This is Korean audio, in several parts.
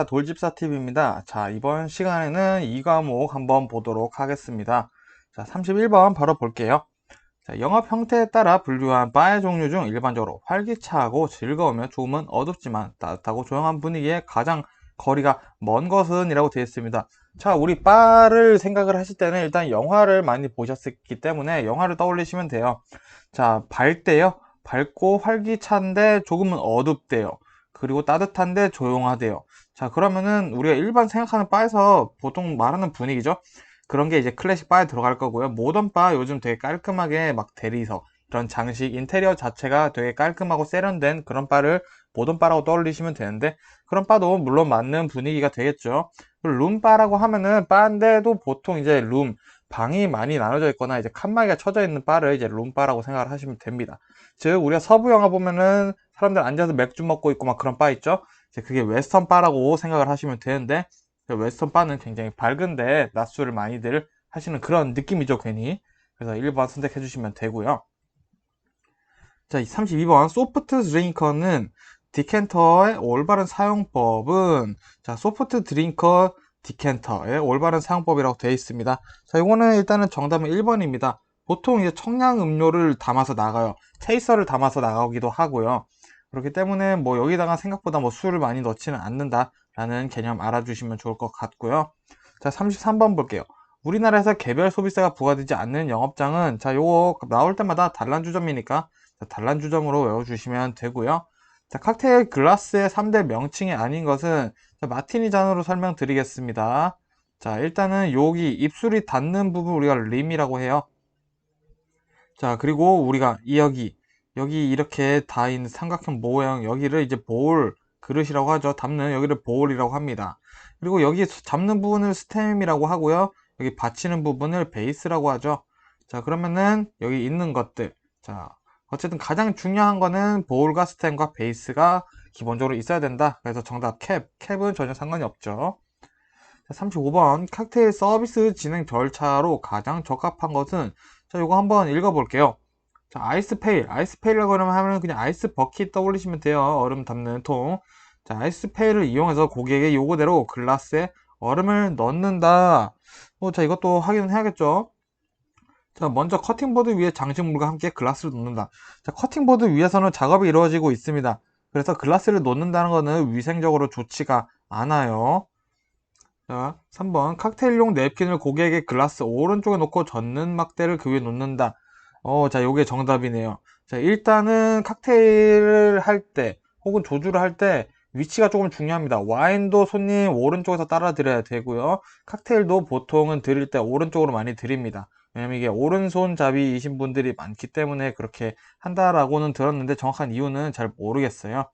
돌집사 TV입니다. 자, 이번 시간에는 이 과목 한번 보도록 하겠습니다. 자, 31번 바로 볼게요. 자, 영업 형태에 따라 분류한 바의 종류 중 일반적으로 활기차고 즐거우며 조금은 어둡지만 따뜻하고 조용한 분위기에 가장 거리가 먼 것은 이라고 되어 있습니다. 자, 우리 바를 생각을 하실 때는 일단 영화를 많이 보셨기 때문에 영화를 떠올리시면 돼요. 자, 밝대요. 밝고 활기찬데 조금은 어둡대요. 그리고 따뜻한데 조용하대요. 자, 그러면은 우리가 일반 생각하는 바에서 보통 말하는 분위기죠. 그런 게 이제 클래식 바에 들어갈 거고요. 모던 바 요즘 되게 깔끔하게 막 대리석 이런 장식 인테리어 자체가 되게 깔끔하고 세련된 그런 바를 모던 바라고 떠올리시면 되는데, 그런 바도 물론 맞는 분위기가 되겠죠. 룸바라고 하면은 바인데도 보통 이제 방이 많이 나눠져 있거나 이제 칸막이가 쳐져 있는 바를 이제 룸바라고 생각을 하시면 됩니다. 즉 우리가 서부 영화 보면은 사람들 앉아서 맥주 먹고 있고 막 그런 바 있죠. 이제 그게 웨스턴 바라고 생각을 하시면 되는데, 웨스턴 바는 굉장히 밝은데 낮술을 많이들 하시는 그런 느낌이죠, 괜히. 그래서 1번 선택해 주시면 되고요. 자, 32번 소프트 드링커는 디캔터의 올바른 사용법은, 자, 소프트 드링커 디캔터의 올바른 사용법이라고 되어 있습니다. 자, 이거는 일단은 정답은 1번입니다. 보통 이제 청량 음료를 담아서 나가요. 체이서를 담아서 나가기도 하고요. 그렇기 때문에 뭐 여기다가 생각보다 뭐 술을 많이 넣지는 않는다라는 개념 알아주시면 좋을 것 같고요. 자, 33번 볼게요. 우리나라에서 개별 소비세가 부과되지 않는 영업장은, 자, 요거 나올 때마다 단란주점이니까 단란주점으로 외워주시면 되고요. 자, 칵테일 글라스의 3대 명칭이 아닌 것은, 자, 마티니 잔으로 설명드리겠습니다. 자, 일단은 여기 입술이 닿는 부분 우리가 림이라고 해요. 자, 그리고 우리가 여기 이렇게 닿은 삼각형 모형 여기를 이제 그릇이라고 하죠. 담는 여기를 볼이라고 합니다. 그리고 여기 잡는 부분을 스템이라고 하고요. 여기 받치는 부분을 베이스라고 하죠. 자, 그러면은 여기 있는 것들, 자, 어쨌든 가장 중요한 거는 볼과 스템과 베이스가 기본적으로 있어야 된다. 그래서 정답 캡은 전혀 상관이 없죠. 자, 35번 칵테일 서비스 진행 절차로 가장 적합한 것은, 자, 이거 한번 읽어볼게요. 자, 아이스페일이라고 하면 그냥 아이스 버킷 떠올리시면 돼요. 얼음 담는 통. 자, 아이스페일을 이용해서 고객의 요구대로 글라스에 얼음을 넣는다. 자, 이것도 확인은 해야겠죠. 자, 먼저 커팅보드 위에 장식물과 함께 글라스를 놓는다. 자, 커팅보드 위에서는 작업이 이루어지고 있습니다. 그래서 글라스를 놓는다는 것은 위생적으로 좋지가 않아요. 자, 3번 칵테일용 냅킨을 고객의 글라스 오른쪽에 놓고 젓는 막대를 그 위에 놓는다. 자, 요게 정답이네요. 자, 일단은 칵테일을 할 때, 혹은 조주를 할 때 위치가 조금 중요합니다. 와인도 손님 오른쪽에서 따라 드려야 되고요. 칵테일도 보통은 드릴 때 오른쪽으로 많이 드립니다. 왜냐면 이게 오른손잡이이신 분들이 많기 때문에 그렇게 한다라고는 들었는데 정확한 이유는 잘 모르겠어요.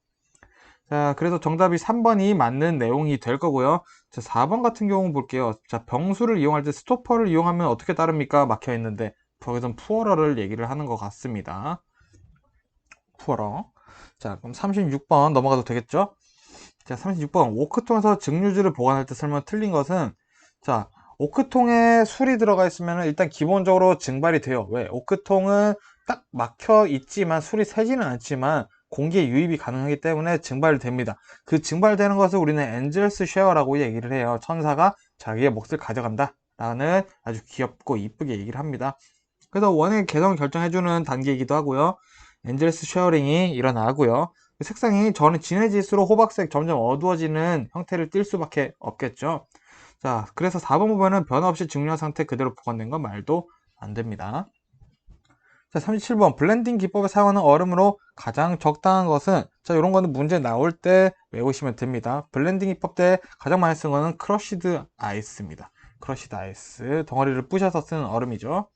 자, 그래서 정답이 3번이 맞는 내용이 될 거고요. 자, 4번 같은 경우 볼게요. 자, 병수를 이용할 때 스토퍼를 이용하면 어떻게 따릅니까? 막혀 있는데, 거기선 푸어러를 얘기를 하는 것 같습니다. 푸어러. 자, 그럼 36번 넘어가도 되겠죠? 자, 36번 오크통에서 증류주를 보관할 때 설명 틀린 것은, 자, 오크통에 술이 들어가 있으면 일단 기본적으로 증발이 돼요. 왜? 오크통은 딱 막혀 있지만 술이 새지는 않지만 공기의 유입이 가능하기 때문에 증발됩니다. 그 증발되는 것을 우리는 엔젤스 쉐어라고 얘기를 해요. 천사가 자기의 몫을 가져간다 라는 아주 귀엽고 이쁘게 얘기를 합니다. 그래서 원액 개성을 결정해주는 단계이기도 하고요. 엔젤스 쉐어링이 일어나고요. 색상이 저는 진해질수록 호박색 점점 어두워지는 형태를 띌 수밖에 없겠죠. 자, 그래서 4번 부분은 변화 없이 증류한 상태 그대로 보관된 건 말도 안 됩니다. 자, 37번 블렌딩 기법을 사용하는 얼음으로 가장 적당한 것은, 자, 이런 거는 문제 나올 때 외우시면 됩니다. 블렌딩 기법 때 가장 많이 쓴 거는 크러쉬드 아이스입니다. 크러쉬드 아이스, 덩어리를 부셔서 쓰는 얼음이죠.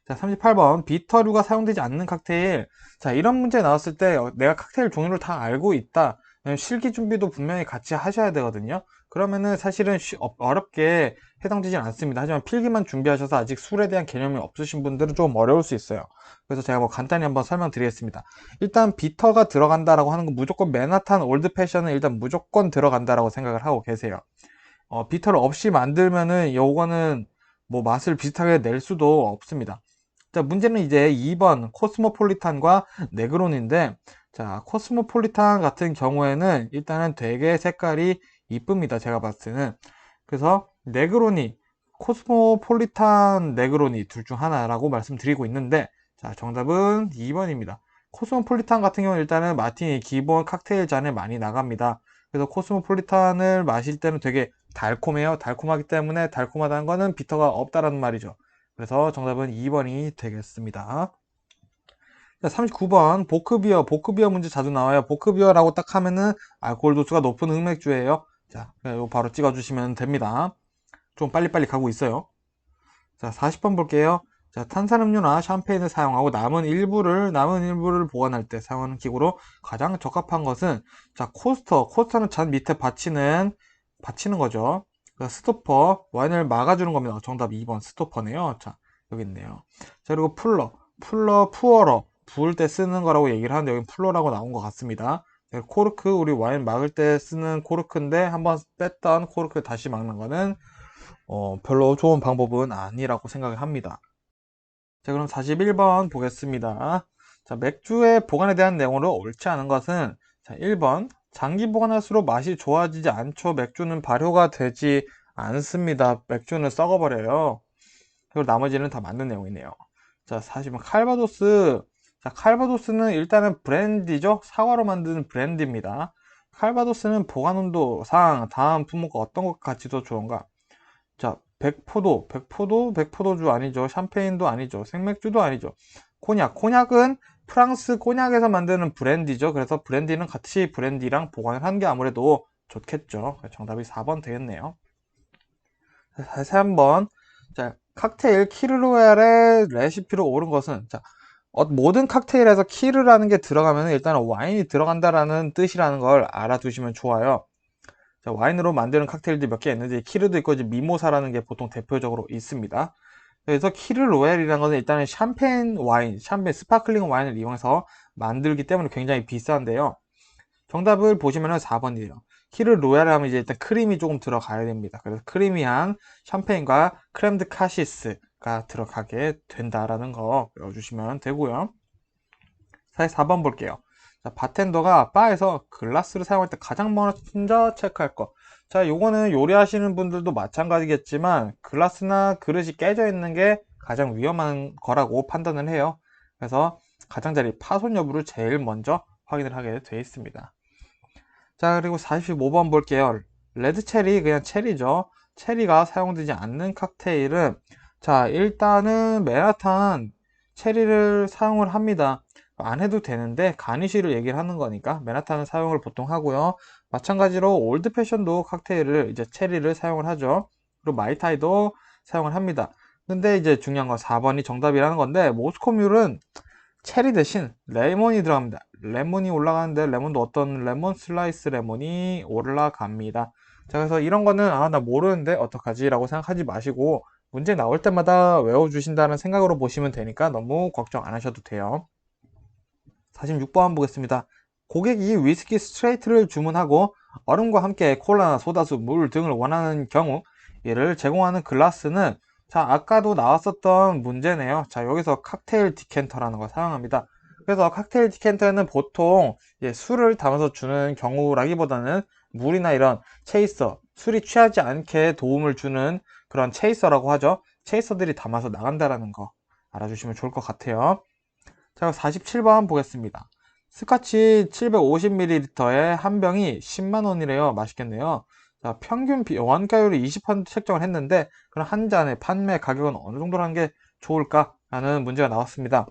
자, 38번 비터류가 사용되지 않는 칵테일. 자, 이런 문제 나왔을 때 내가 칵테일 종류를 다 알고 있다, 실기 준비도 분명히 같이 하셔야 되거든요. 그러면은 사실은 어렵게 해당되진 않습니다. 하지만 필기만 준비하셔서 아직 술에 대한 개념이 없으신 분들은 좀 어려울 수 있어요. 그래서 제가 뭐 간단히 한번 설명드리겠습니다. 일단 비터가 들어간다라고 하는 건 무조건 맨하탄 올드 패션은 일단 무조건 들어간다라고 생각을 하고 계세요. 비터를 없이 만들면은 요거는 뭐 맛을 비슷하게 낼 수도 없습니다. 자, 문제는 이제 2번 코스모폴리탄과 네그론인데, 자, 코스모폴리탄 같은 경우에는 일단은 되게 색깔이 이쁩니다. 제가 봤을 때는. 그래서 네그로니, 코스모폴리탄 네그로니 둘 중 하나라고 말씀드리고 있는데, 자, 정답은 2번입니다. 코스모폴리탄 같은 경우는 일단은 마티니 기본 칵테일 잔에 많이 나갑니다. 그래서 코스모폴리탄을 마실 때는 되게 달콤해요. 달콤하기 때문에 달콤하다는 거는 비터가 없다라는 말이죠. 그래서 정답은 2번이 되겠습니다. 자, 39번 보크비어. 보크비어 문제 자주 나와요. 보크비어라고 딱 하면은 알코올 도수가 높은 흑맥주예요. 자, 이거 바로 찍어주시면 됩니다. 좀 빨리빨리 가고 있어요. 자, 40번 볼게요. 자, 탄산음료나 샴페인을 사용하고 남은 일부를 보관할 때 사용하는 기구로 가장 적합한 것은, 자, 코스터. 코스터는 잔 밑에 받치는 거죠. 스토퍼, 와인을 막아주는 겁니다. 정답 2번 스토퍼네요. 자, 여기 있네요. 자, 그리고 푸어러. 부을 때 쓰는 거라고 얘기를 하는데 여기 풀러라고 나온 것 같습니다. 코르크, 우리 와인 막을 때 쓰는 코르크인데 한번 뺐던 코르크를 다시 막는 거는 별로 좋은 방법은 아니라고 생각을 합니다. 자, 그럼 41번 보겠습니다. 자, 맥주의 보관에 대한 내용으로 옳지 않은 것은, 자, 1번 장기 보관할수록 맛이 좋아지지 않죠. 맥주는 발효가 되지 않습니다. 맥주는 썩어버려요. 그리고 나머지는 다 맞는 내용이네요. 자, 40번 칼바도스. 자, 칼바도스는 일단은 브랜디죠. 사과로 만드는 브랜디입니다. 칼바도스는 보관 온도상 다음 품목과 어떤 것 같이 더 좋은가? 자, 백포도주 아니죠. 샴페인도 아니죠. 생맥주도 아니죠. 콘약은 프랑스 콘약에서 만드는 브랜디죠. 그래서 브랜디는 같이 브랜디랑 보관을 하는 게 아무래도 좋겠죠. 정답이 4번 되겠네요. 다시 한번. 자, 칵테일 키르로얄의 레시피로 옳은 것은, 자, 모든 칵테일에서 키르라는 게 들어가면 일단 와인이 들어간다라는 뜻이라는 걸 알아두시면 좋아요. 자, 와인으로 만드는 칵테일들이 몇 개 있는데 키르도 있고 이제 미모사라는 게 보통 대표적으로 있습니다. 그래서 키르 로얄이라는 것은 일단은 샴페인 스파클링 와인을 이용해서 만들기 때문에 굉장히 비싼데요. 정답을 보시면은 4번이에요. 키르 로얄을 하면 이제 일단 크림이 조금 들어가야 됩니다. 그래서 크리미한 샴페인과 크렘드 카시스가 들어가게 된다라는 거 외워주시면 되고요. 사실 4번 볼게요. 자, 바텐더가 바에서 글라스를 사용할 때 가장 먼저 체크할 것. 자, 요거는 요리하시는 분들도 마찬가지겠지만 글라스나 그릇이 깨져 있는 게 가장 위험한 거라고 판단을 해요. 그래서 가장자리 파손 여부를 제일 먼저 확인을 하게 되어 있습니다. 자, 그리고 45번 볼게요. 레드 체리, 그냥 체리죠. 체리가 사용되지 않는 칵테일은, 자, 일단은 맨하탄 체리를 사용을 합니다. 안 해도 되는데 가니쉬를 얘기를 하는 거니까 맨하탄은 사용을 보통 하고요. 마찬가지로 올드 패션도 칵테일을 이제 체리를 사용을 하죠. 그리고 마이타이도 사용을 합니다. 근데 이제 중요한 건 4번이 정답이라는 건데, 모스코뮬은 체리 대신 레몬이 들어갑니다. 레몬이 올라가는데 레몬도 어떤 레몬? 슬라이스 레몬이 올라갑니다. 자, 그래서 이런 거는 나 모르는데 어떡하지? 라고 생각하지 마시고 문제 나올 때마다 외워주신다는 생각으로 보시면 되니까 너무 걱정 안 하셔도 돼요. 46번 보겠습니다. 고객이 위스키 스트레이트를 주문하고 얼음과 함께 콜라나 소다수, 물 등을 원하는 경우 이를 제공하는 글라스는, 자, 아까도 나왔었던 문제네요. 자, 여기서 칵테일 디캔터라는 걸 사용합니다. 그래서 칵테일 디캔터에는 보통 술을 담아서 주는 경우라기보다는 물이나 이런 체이서, 술이 취하지 않게 도움을 주는 그런 체이서라고 하죠. 체이서들이 담아서 나간다라는 거 알아주시면 좋을 것 같아요. 자, 47번 보겠습니다. 스카치 750ml에 한 병이 10만원이래요. 맛있겠네요. 자, 평균 원가율이 20% 책정을 했는데, 그럼 한 잔의 판매 가격은 어느 정도로 하는 게 좋을까? 라는 문제가 나왔습니다.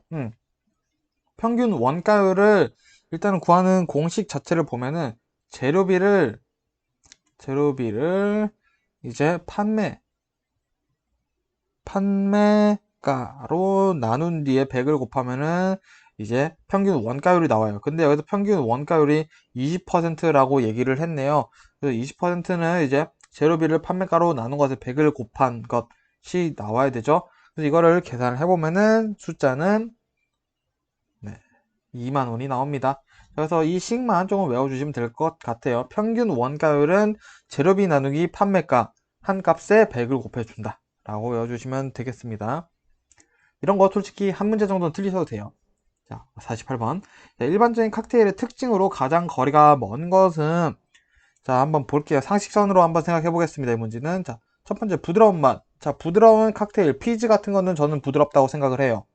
평균 원가율을 일단 구하는 공식 자체를 보면은, 재료비를 이제 판매가로 나눈 뒤에 100을 곱하면은 이제 평균 원가율이 나와요. 근데 여기서 평균 원가율이 20%라고 얘기를 했네요. 그래서 20%는 이제 재료비를 판매가로 나눈 것에 100을 곱한 것이 나와야 되죠. 그래서 이거를 계산을 해보면은 숫자는 2만원이 나옵니다. 그래서 이 식만 조금 외워주시면 될 것 같아요. 평균 원가율은 재료비 나누기 판매가 한 값에 100을 곱해준다 라고 외워주시면 되겠습니다. 이런 거 솔직히 한 문제 정도는 틀리셔도 돼요. 자, 48번. 자, 일반적인 칵테일의 특징으로 가장 거리가 먼 것은, 자, 한번 볼게요. 상식선으로 한번 생각해 보겠습니다. 이 문제는. 자, 첫 번째, 부드러운 맛. 자, 부드러운 칵테일, 피즈 같은 거는 저는 부드럽다고 생각을 해요.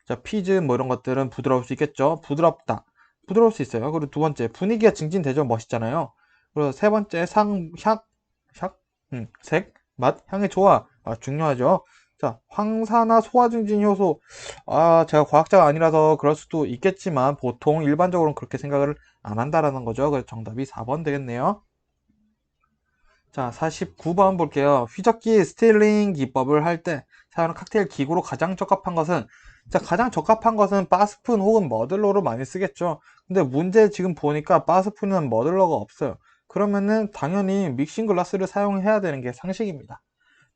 자, 피즈 뭐 이런 것들은 부드러울 수 있겠죠. 부드럽다. 부드러울 수 있어요. 그리고 두 번째, 분위기가 징징대죠. 멋있잖아요. 그리고 세 번째, 색, 맛, 향이 좋아. 아, 중요하죠. 자, 황사나 소화 증진 효소. 아, 제가 과학자가 아니라서 그럴 수도 있겠지만 보통 일반적으로는 그렇게 생각을 안 한다라는 거죠. 그래서 정답이 4번 되겠네요. 자, 49번 볼게요. 휘젓기 스틸링 기법을 할 때 사용하는 칵테일 기구로 가장 적합한 것은, 자, 가장 적합한 것은 바스푼 혹은 머들러로 많이 쓰겠죠. 근데 문제 지금 보니까 바스푼은 머들러가 없어요. 그러면은 당연히 믹싱 글라스를 사용해야 되는 게 상식입니다.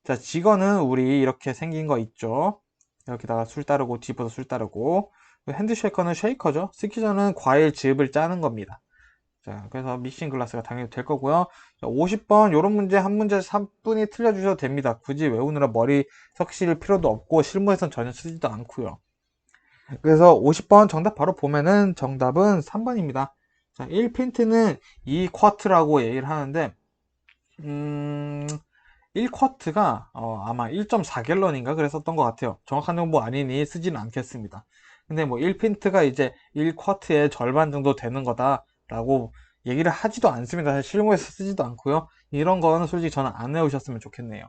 자, 직원은 우리 이렇게 생긴 거 있죠. 여기다가 술 따르고 뒤집어서 술 따르고, 핸드 쉐이커는 쉐이커죠. 스키저는 과일 즙을 짜는 겁니다. 자, 그래서 믹싱 글라스가 당연히 될 거고요. 50번 요런 문제 한 문제 3분이 틀려주셔도 됩니다. 굳이 외우느라 머리 썩실 필요도 없고 실무에선 전혀 쓰지도 않고요. 그래서 50번 정답 바로 보면은 정답은 3번입니다. 자, 1핀트는 2쿼트라고 얘기를 하는데 1쿼트가 아마 1.4갤런인가 그랬었던 것 같아요. 정확한 정보 아니니 쓰지는 않겠습니다. 근데 뭐 1핀트가 이제 1쿼트의 절반 정도 되는 거다라고 얘기를 하지도 않습니다. 사실 실무에서 쓰지도 않고요. 이런 거는 솔직히 저는 안 외우셨으면 좋겠네요.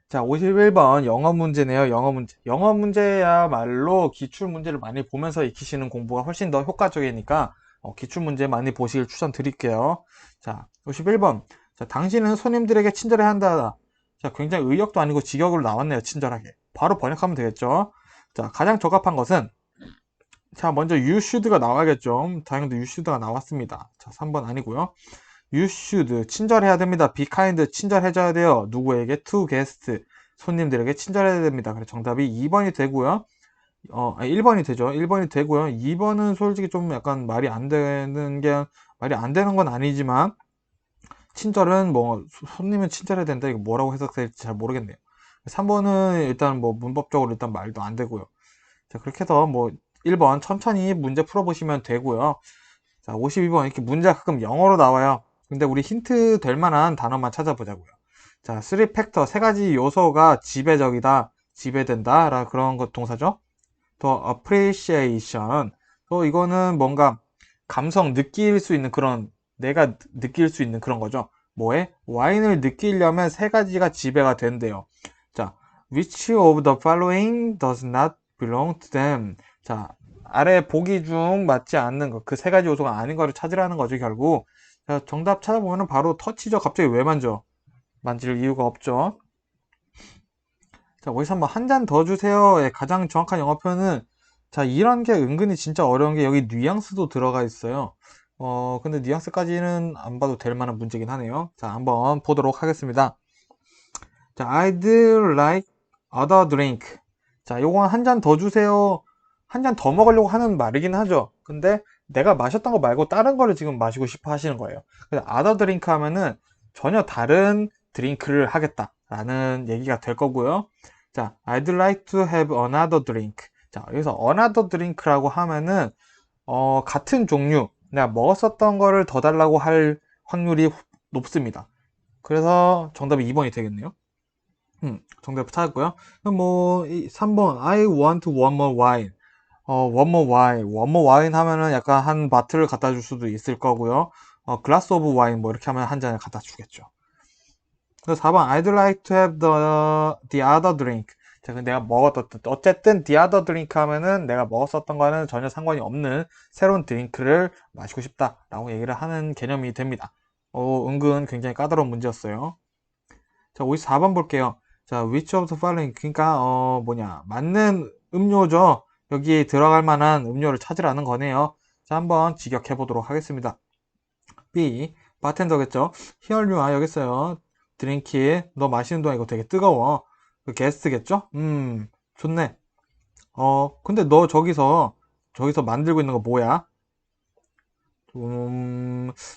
자, 51번 영어 문제네요. 영어 문제. 영어 문제야말로 기출 문제를 많이 보면서 익히시는 공부가 훨씬 더 효과적이니까 기출 문제 많이 보시길 추천드릴게요. 자, 51번. 자, 당신은 손님들에게 친절해야 한다. 자, 굉장히 의역도 아니고 직역으로 나왔네요. 친절하게. 바로 번역하면 되겠죠. 자, 가장 적합한 것은, 자, 먼저 you should가 나와야겠죠. 다행히도 you should가 나왔습니다. 자, 3번 아니고요. You should 친절해야 됩니다. be kind 친절해져야 돼요. 누구에게? to guest 손님들에게 친절해야 됩니다. 그래서 정답이 2번이 되고요. 1번이 되죠. 1번이 되고요. 2번은 솔직히 좀 약간 말이 안 되는 건 아니지만 친절은 뭐 손님은 친절해야 된다. 이거 뭐라고 해석될지 잘 모르겠네요. 3번은 일단 뭐 문법적으로 일단 말도 안 되고요. 자, 그렇게 해서 뭐 1번 천천히 문제 풀어보시면 되고요. 자, 52번 이렇게 문제가 가끔 영어로 나와요. 근데 우리 힌트 될 만한 단어만 찾아보자고요. 자, 3팩터 세 가지 요소가 지배적이다, 지배된다, 라 그런 것 동사죠. 더 appreciation. 또 이거는 뭔가 감성 느낄 수 있는 그런 내가 느낄 수 있는 그런 거죠. 뭐에? 와인을 느끼려면 세 가지가 지배가 된대요. 자, which of the following does not belong to them? 자, 아래 보기 중 맞지 않는 것, 그 세 가지 요소가 아닌 거를 찾으라는 거죠, 결국. 자, 정답 찾아보면 바로 터치죠. 갑자기 왜 만져? 만질 이유가 없죠. 자, 어디서 한번 한 잔 더 주세요의 가장 정확한 영어 표현은, 자, 이런 게 은근히 진짜 어려운 게 여기 뉘앙스도 들어가 있어요. 근데 뉘앙스까지는 안 봐도 될 만한 문제긴 하네요. 자, 한번 보도록 하겠습니다. 자, I'd like other drink. 자, 요건 한 잔 더 주세요. 한 잔 더 먹으려고 하는 말이긴 하죠. 근데 내가 마셨던 거 말고 다른 거를 지금 마시고 싶어 하시는 거예요. 그래서 other drink 하면은 전혀 다른 드링크를 하겠다라는 얘기가 될 거고요. 자, I'd like to have another drink. 자, 여기서 another drink라고 하면은 같은 종류, 내가 먹었었던 거를 더 달라고 할 확률이 높습니다. 그래서 정답이 2번이 되겠네요. 정답 찾았고요. 그럼 뭐 3번 I want one more wine. one more wine. one more wine 하면은 약간 한 바트를 갖다 줄 수도 있을 거고요. glass of wine 뭐 이렇게 하면 한 잔을 갖다 주겠죠. 그래서 4번 I'd like to have the other drink. 자, 내가 먹었던 어쨌든 the other drink 하면은 내가 먹었었던 거는 전혀 상관이 없는 새로운 드링크를 마시고 싶다라고 얘기를 하는 개념이 됩니다. 은근 굉장히 까다로운 문제였어요. 자, 54번 볼게요. 자, which of the following 그러니까 맞는 음료죠. 여기에 들어갈 만한 음료를 찾으라는 거네요. 자, 한번 직역해 보도록 하겠습니다. B 바텐더겠죠. Here you are 여기 있어요. 드링키 너 마시는 동안 이거 되게 뜨거워. 그 게스트겠죠? 좋네. 근데 너 저기서 만들고 있는 거 뭐야?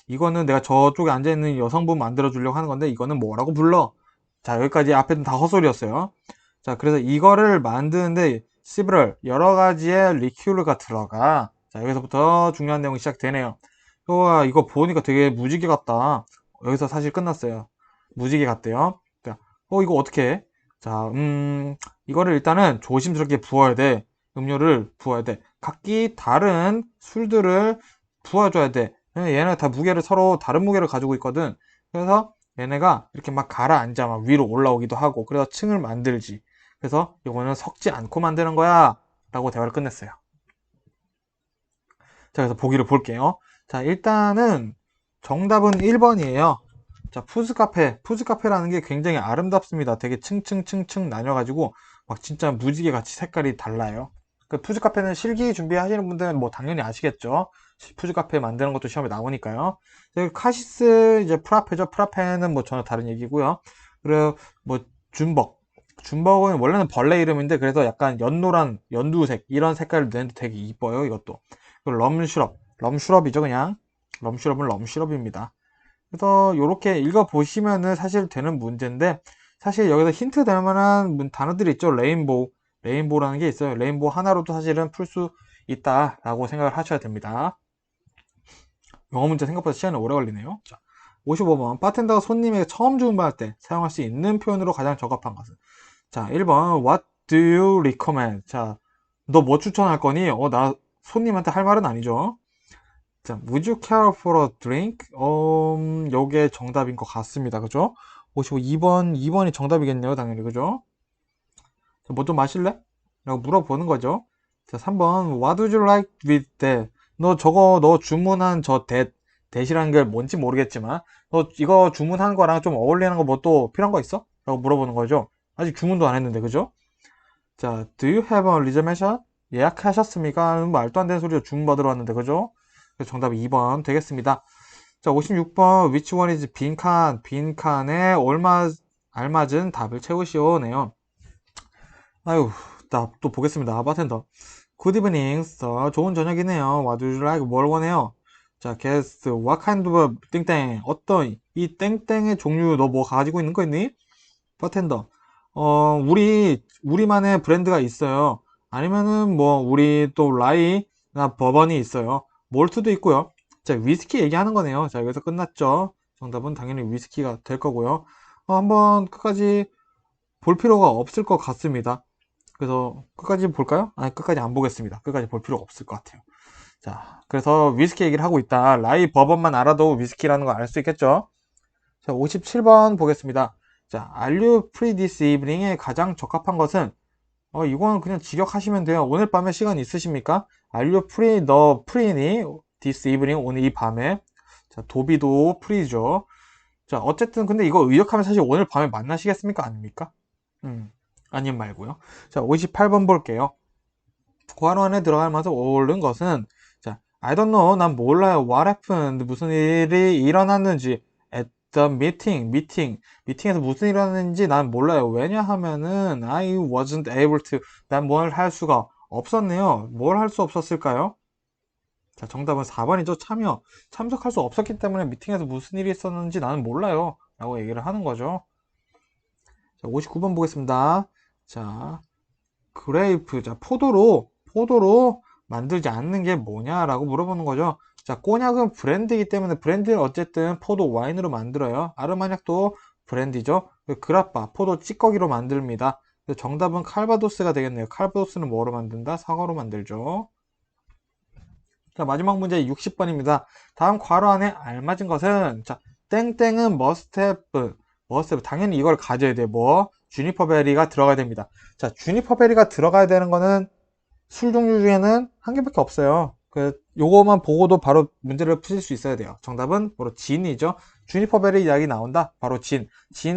이거는 내가 저쪽에 앉아있는 여성분 만들어 주려고 하는 건데 이거는 뭐라고 불러? 자, 여기까지 앞에는 다 헛소리였어요. 자, 그래서 이거를 만드는데 several 여러 가지의 리큐르가 들어가. 자, 여기서부터 중요한 내용이 시작되네요. 이거 보니까 되게 무지개 같다. 여기서 사실 끝났어요. 무지개 같대요. 자, 이거 어떻게 해? 자, 이거를 일단은 조심스럽게 부어야 돼. 음료를 부어야 돼. 각기 다른 술들을 부어줘야 돼. 얘네 다 무게를 서로 다른 무게를 가지고 있거든. 그래서 얘네가 이렇게 막 가라앉아 막 위로 올라오기도 하고 그래서 층을 만들지. 그래서 이거는 섞지 않고 만드는 거야 라고 대화를 끝냈어요. 자, 그래서 보기를 볼게요. 자, 일단은 정답은 1번이에요. 자, 푸드카페라는 게 굉장히 아름답습니다. 되게 층층층층 나뉘어가지고 막 진짜 무지개 같이 색깔이 달라요. 그 푸드카페는 실기 준비하시는 분들은 뭐 당연히 아시겠죠. 푸드카페 만드는 것도 시험에 나오니까요. 카시스 이제 프라페죠. 프라페는 뭐 전혀 다른 얘기고요. 그리고 뭐 준벅은 원래는 벌레 이름인데 그래서 약간 연노란 연두색 이런 색깔을 내는데 되게 이뻐요. 이것도. 그리고 럼슈럽이죠 그냥. 럼슈럽은 럼슈럽입니다. 그래서 이렇게 읽어보시면은 사실 되는 문제인데 사실 여기서 힌트 될 만한 단어들이 있죠. 레인보우라는 게 있어요. 레인보우 하나로도 사실은 풀 수 있다라고 생각을 하셔야 됩니다. 영어 문제 생각보다 시간이 오래 걸리네요. 자, 55번 바텐더가 손님에게 처음 주문할 때 사용할 수 있는 표현으로 가장 적합한 것은. 자, 1번 What do you recommend? 자, 너 뭐 추천할 거니? 나 손님한테 할 말은 아니죠. 자, Would you care for a drink? 요게 정답인 것 같습니다. 그죠? 2번이 정답이겠네요. 당연히. 그죠? 뭐 좀 마실래? 라고 물어보는 거죠. 자, 3번 What would you like with that? 너 주문한 that이라는 게 뭔지 모르겠지만 너 이거 주문한 거랑 좀 어울리는 거 뭐 또 필요한 거 있어? 라고 물어보는 거죠. 아직 주문도 안 했는데. 그죠? 자, Do you have a reservation? 예약하셨습니까? 말도 안 되는 소리로 주문 받으러 왔는데. 그죠? 그래서 정답이 2번 되겠습니다. 자, 56번 which one is 빈칸에 알맞은 답을 채우시오네요. 아유, 나 또 보겠습니다. 바텐더. Good evening, sir. 좋은 저녁이네요. What do you like? 뭘 원해요? 자, guess what kind of 땡땡. 어떤 이 땡땡의 종류 너 뭐 가지고 있는 거 있니? 바텐더. 우리만의 브랜드가 있어요. 아니면은 뭐 우리 또 라이나 버번이 있어요. 몰트도 있고요. 자, 위스키 얘기하는 거네요. 자, 여기서 끝났죠. 정답은 당연히 위스키가 될 거고요. 한번 끝까지 볼 필요가 없을 것 같습니다. 그래서 끝까지 볼까요? 아니, 끝까지 안 보겠습니다. 끝까지 볼 필요가 없을 것 같아요. 자, 그래서 위스키 얘기를 하고 있다. 라이 버번만 알아도 위스키라는 걸 알 수 있겠죠? 자, 57번 보겠습니다. 자, Are you free this evening에 가장 적합한 것은 이거는 그냥 직역하시면 돼요. 오늘 밤에 시간 있으십니까? Are you free? 너 free니? This evening, 오늘 이 밤에. 자, 도비도 free죠. 자, 어쨌든 근데 이거 의역하면 사실 오늘 밤에 만나시겠습니까? 아닙니까? 아님 말고요. 자, 58번 볼게요. 괄호 안에 들어가면서 어울른 것은 자, I don't know. 난 몰라요. What happened? 무슨 일이 일어났는지. At the 미팅에서 무슨 일이 일어났는지 난 몰라요. 왜냐하면은 I wasn't able to. 난 뭘 할 수가 없었네요. 뭘 할 수 없었을까요? 자, 정답은 4번이죠. 참석할 수 없었기 때문에 미팅에서 무슨 일이 있었는지 나는 몰라요. 라고 얘기를 하는 거죠. 자, 59번 보겠습니다. 자, 그레이프. 자, 포도로 만들지 않는 게 뭐냐라고 물어보는 거죠. 자, 꼬냑은 브랜드이기 때문에 브랜드를 어쨌든 포도 와인으로 만들어요. 아르마니약도 브랜디죠. 그라빠, 포도 찌꺼기로 만듭니다. 정답은 칼바도스가 되겠네요. 칼바도스는 뭐로 만든다? 사과로 만들죠. 자, 마지막 문제 60번입니다. 다음 괄호 안에 알맞은 것은 자, 땡땡은 머스테브 당연히 이걸 가져야 돼. 뭐? 주니퍼베리가 들어가야 됩니다. 자, 주니퍼베리가 들어가야 되는 거는 술 종류 중에는 한 개밖에 없어요. 요거만 보고도 바로 문제를 푸실 수 있어야 돼요. 정답은 바로 진이죠. 주니퍼베리 이야기 나온다. 바로 진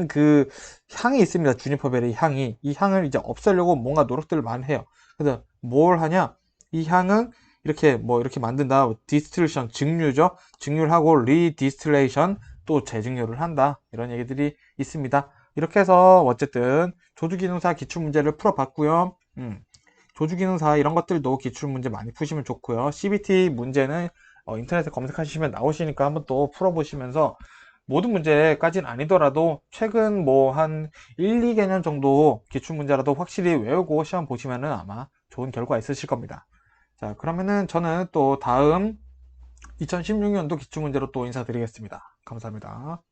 그 향이 있습니다. 주니퍼베리 향이. 이 향을 이제 없애려고 뭔가 노력들을 많이 해요. 그래서 뭘 하냐? 이 향은 이렇게 만든다. 디스틸레이션 증류죠. 증류를 하고 리디스틸레이션 또 재증류를 한다. 이런 얘기들이 있습니다. 이렇게 해서 어쨌든 조주기능사 기출문제를 풀어봤고요. 조주기능사 이런 것들도 기출문제 많이 푸시면 좋고요. CBT 문제는 인터넷에 검색하시면 나오시니까 한번 또 풀어보시면서 모든 문제까지는 아니더라도 최근 뭐 한 1, 2개년 정도 기출문제라도 확실히 외우고 시험 보시면은 아마 좋은 결과 있으실 겁니다. 자, 그러면은 저는 또 다음 2016년도 기출문제로 또 인사드리겠습니다. 감사합니다.